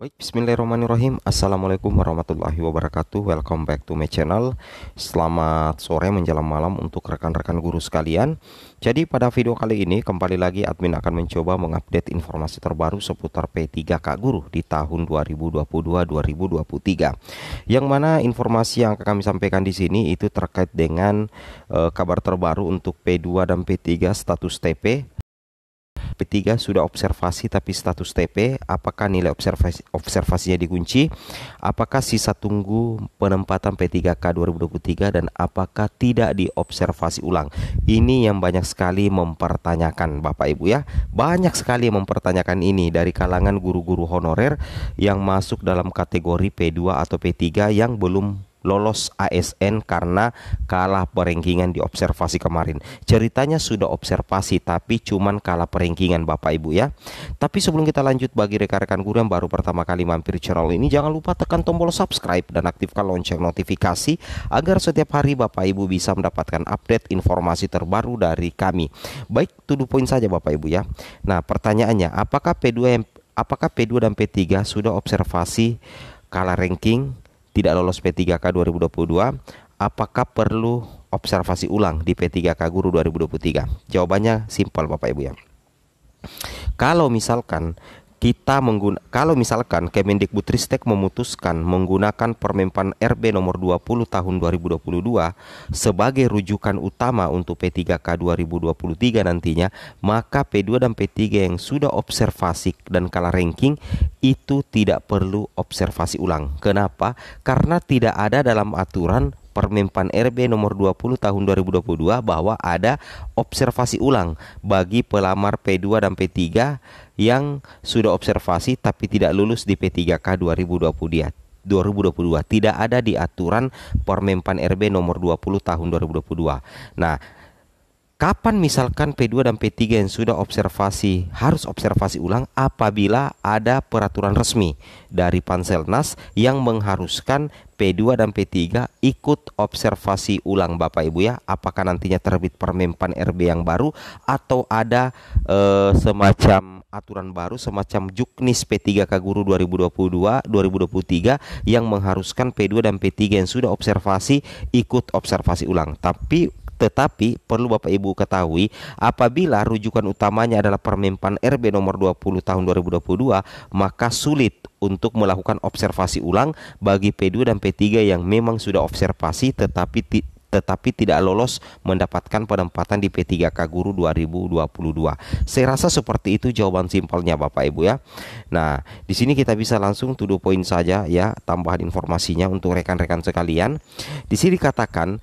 Baik, bismillahirrahmanirrahim. Assalamualaikum warahmatullahi wabarakatuh. Welcome back to my channel. Selamat sore menjelang malam untuk rekan-rekan guru sekalian. Jadi pada video kali ini kembali lagi admin akan mencoba mengupdate informasi terbaru seputar P3K Guru di tahun 2022-2023. Yang mana informasi yang akan kami sampaikan di sini itu terkait dengan kabar terbaru untuk P2 dan P3 status TP. P3 sudah observasi tapi status TP, apakah nilai observasinya dikunci, apakah sisa tunggu penempatan P3K 2023, dan apakah tidak diobservasi ulang. Ini yang banyak sekali mempertanyakan Bapak Ibu ya. Banyak sekali yang mempertanyakan ini dari kalangan guru-guru honorer yang masuk dalam kategori P2 atau P3 yang belum lolos ASN karena kalah perengkingan di observasi kemarin. Ceritanya sudah observasi tapi cuman kalah perengkingan Bapak Ibu ya. Tapi sebelum kita lanjut, bagi rekan-rekan guru yang baru pertama kali mampir channel ini, jangan lupa tekan tombol subscribe dan aktifkan lonceng notifikasi agar setiap hari Bapak Ibu bisa mendapatkan update informasi terbaru dari kami. Baik, to the point saja Bapak Ibu ya. Nah, pertanyaannya, apakah P2 dan P3 sudah observasi kalah ranking, tidak lolos P3K 2022, apakah perlu observasi ulang di P3K Guru 2023? Jawabannya simpel Bapak Ibu ya. Kalau misalkan Kemendikbudristek memutuskan menggunakan Permenpan RB nomor 20 tahun 2022 sebagai rujukan utama untuk P3K 2023 nantinya, maka P2 dan P3 yang sudah observasi dan kalah ranking itu tidak perlu observasi ulang. Kenapa? Karena tidak ada dalam aturan Permenpan RB nomor 20 tahun 2022 bahwa ada observasi ulang bagi pelamar P2 dan P3 yang sudah observasi tapi tidak lulus di P3K 2022. Tidak ada di aturan Permenpan RB nomor 20 tahun 2022. Nah, kapan misalkan P2 dan P3 yang sudah observasi harus observasi ulang? Apabila ada peraturan resmi dari Panselnas yang mengharuskan P2 dan P3 ikut observasi ulang Bapak Ibu ya. Apakah nantinya terbit Permenpan RB yang baru atau ada semacam aturan baru, semacam Juknis P3K Guru 2022-2023 yang mengharuskan P2 dan P3 yang sudah observasi ikut observasi ulang. Tetapi perlu Bapak Ibu ketahui, apabila rujukan utamanya adalah Permenpan RB nomor 20 tahun 2022, maka sulit untuk melakukan observasi ulang bagi P2 dan P3 yang memang sudah observasi tetapi tidak lolos mendapatkan penempatan di P3K Guru 2022. Saya rasa seperti itu jawaban simpelnya Bapak Ibu ya. Nah, di sini kita bisa langsung to the point saja ya, tambahan informasinya untuk rekan-rekan sekalian. Di sini dikatakan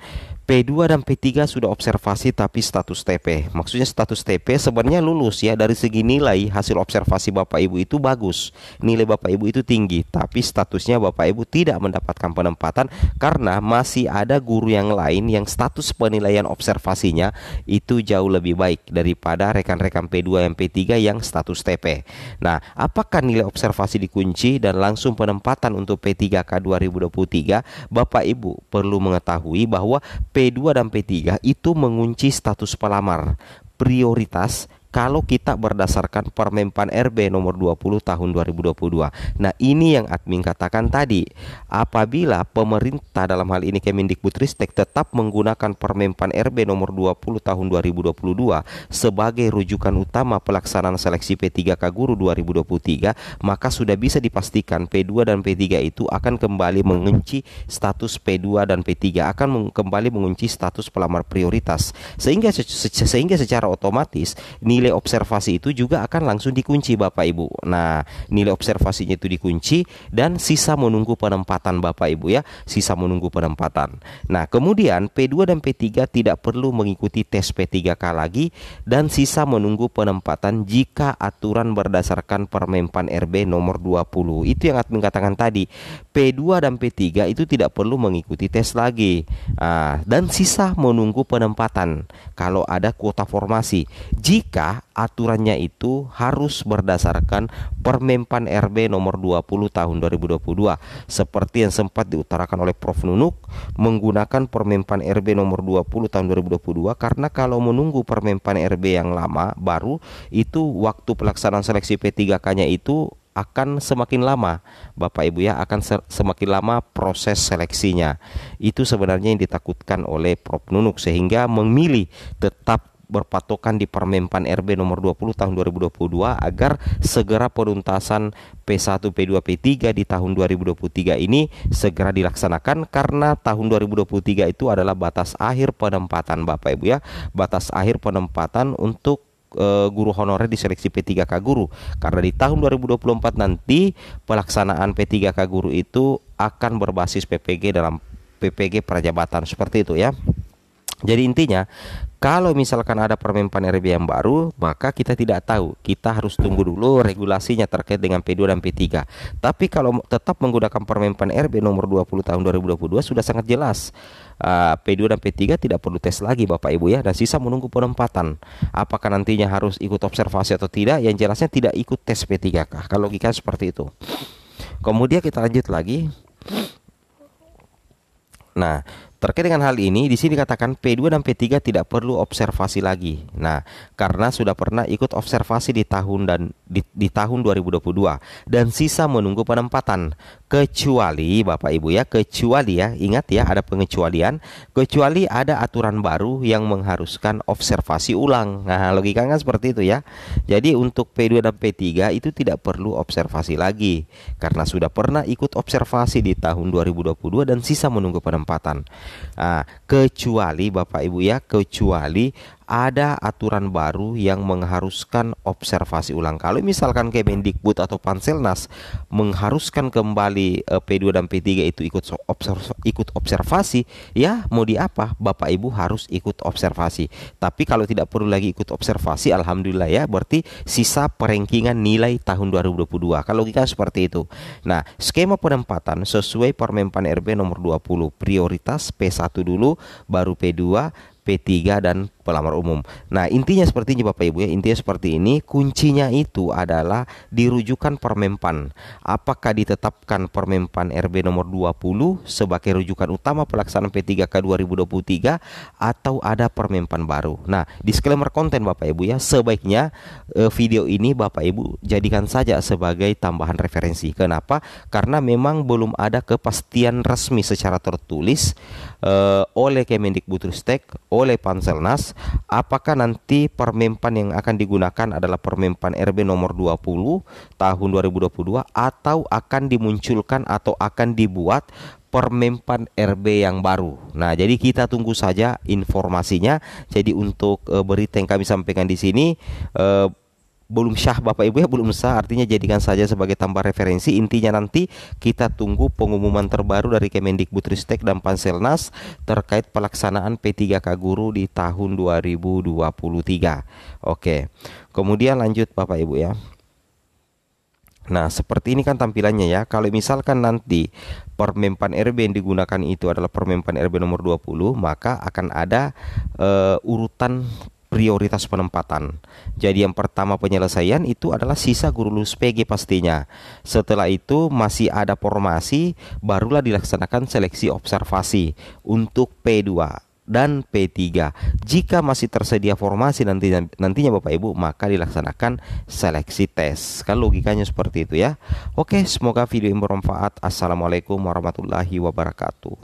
P2 dan P3 sudah observasi tapi status TP. Maksudnya status TP sebenarnya lulus ya, dari segi nilai hasil observasi Bapak Ibu itu bagus. Nilai Bapak Ibu itu tinggi, tapi statusnya Bapak Ibu tidak mendapatkan penempatan karena masih ada guru yang lain yang status penilaian observasinya itu jauh lebih baik daripada rekan-rekan P2 dan P3 yang status TP. Nah, apakah nilai observasi dikunci dan langsung penempatan untuk P3K 2023? Bapak Ibu perlu mengetahui bahwa P2 dan P3 itu mengunci status pelamar prioritas kalau kita berdasarkan Permenpan RB nomor 20 tahun 2022. Nah, ini yang admin katakan tadi. Apabila pemerintah dalam hal ini Kemendikbudristek tetap menggunakan Permenpan RB nomor 20 tahun 2022 sebagai rujukan utama pelaksanaan seleksi P3K Guru 2023, maka sudah bisa dipastikan P2 dan P3 itu akan kembali mengunci status P2 dan P3 akan kembali mengunci status pelamar prioritas. Sehingga secara otomatis nilai observasi itu juga akan langsung dikunci Bapak Ibu. Nah, nilai observasinya itu dikunci dan sisa menunggu penempatan Bapak Ibu ya, sisa menunggu penempatan. Nah, kemudian P2 dan P3 tidak perlu mengikuti tes P3K lagi dan sisa menunggu penempatan jika aturan berdasarkan Permenpan RB nomor 20. Itu yang admin katakan tadi. P2 dan P3 itu tidak perlu mengikuti tes lagi. Dan sisa menunggu penempatan kalau ada kuota formasi. Jika aturannya itu harus berdasarkan Permenpan RB nomor 20 tahun 2022 seperti yang sempat diutarakan oleh Prof Nunuk, menggunakan Permenpan RB nomor 20 tahun 2022 karena kalau menunggu Permenpan RB yang lama baru itu waktu pelaksanaan seleksi P3K-nya itu akan semakin lama, Bapak Ibu ya, akan semakin lama proses seleksinya. Itu sebenarnya yang ditakutkan oleh Prof Nunuk, sehingga memilih tetap berpatokan di Permenpan RB nomor 20 tahun 2022 agar segera penuntasan P1, P2, P3 di tahun 2023 ini segera dilaksanakan, karena tahun 2023 itu adalah batas akhir penempatan, Bapak Ibu ya, batas akhir penempatan untuk guru honorer di seleksi P3K guru, karena di tahun 2024 nanti pelaksanaan P3K guru itu akan berbasis PPG dalam PPG prajabatan, seperti itu ya. Jadi intinya, kalau misalkan ada Permenpan RB yang baru, maka kita tidak tahu. Kita harus tunggu dulu regulasinya terkait dengan P2 dan P3. Tapi kalau tetap menggunakan Permenpan RB nomor 20 tahun 2022 sudah sangat jelas. P2 dan P3 tidak perlu tes lagi, Bapak Ibu ya, dan sisa menunggu penempatan. Apakah nantinya harus ikut observasi atau tidak? Yang jelasnya tidak ikut tes P3K. Kalau logika seperti itu. Kemudian kita lanjut lagi. Nah, terkait dengan hal ini, di sini dikatakan P2 dan P3 tidak perlu observasi lagi. Nah, karena sudah pernah ikut observasi di tahun 2022 dan sisa menunggu penempatan. Kecuali Bapak Ibu ya, kecuali ya, ingat ya, ada pengecualian, kecuali ada aturan baru yang mengharuskan observasi ulang. Nah, logikanya seperti itu ya. Jadi untuk P2 dan P3 itu tidak perlu observasi lagi karena sudah pernah ikut observasi di tahun 2022 dan sisa menunggu penempatan. Kecuali Bapak Ibu ya, kecuali ada aturan baru yang mengharuskan observasi ulang. Kalau misalkan Kemendikbud atau Panselnas mengharuskan kembali P2 dan P3 itu ikut observasi, ya mau di apa, Bapak Ibu harus ikut observasi. Tapi kalau tidak perlu lagi ikut observasi, alhamdulillah ya, berarti sisa perengkingan nilai tahun 2022. Kalau logika seperti itu. Nah, skema penempatan sesuai Permenpan RB nomor 20, prioritas P1 dulu, baru P2, P3 dan pelamar umum. Nah, intinya seperti ini Bapak Ibu ya, intinya seperti ini. Kuncinya itu adalah dirujukan Permenpan. Apakah ditetapkan Permenpan RB nomor 20 sebagai rujukan utama pelaksanaan P3K 2023 atau ada Permenpan baru. Nah, disclaimer konten Bapak Ibu ya, sebaiknya video ini Bapak Ibu jadikan saja sebagai tambahan referensi. Kenapa? Karena memang belum ada kepastian resmi secara tertulis oleh Kemendikbudristek, oleh Panselnas, apakah nanti Permenpan yang akan digunakan adalah Permenpan RB nomor 20 tahun 2022 atau akan dimunculkan atau akan dibuat Permenpan RB yang baru. Nah, jadi kita tunggu saja informasinya. Jadi untuk berita yang kami sampaikan di sini belum syah Bapak Ibu ya, belum sah, artinya jadikan saja sebagai tambah referensi. Intinya nanti kita tunggu pengumuman terbaru dari Kemendikbudristek dan Panselnas terkait pelaksanaan P3K guru di tahun 2023. Oke, kemudian lanjut Bapak Ibu ya. Nah, seperti ini kan tampilannya ya. Kalau misalkan nanti Permenpan RB yang digunakan itu adalah Permenpan RB nomor 20, maka akan ada urutan prioritas penempatan. Jadi yang pertama penyelesaian itu adalah sisa guru lulus PG pastinya. Setelah itu masih ada formasi, barulah dilaksanakan seleksi observasi untuk P2 dan P3. Jika masih tersedia formasi nantinya Bapak Ibu, maka dilaksanakan seleksi tes. Kan logikanya seperti itu ya. Oke, semoga video ini bermanfaat. Assalamualaikum warahmatullahi wabarakatuh.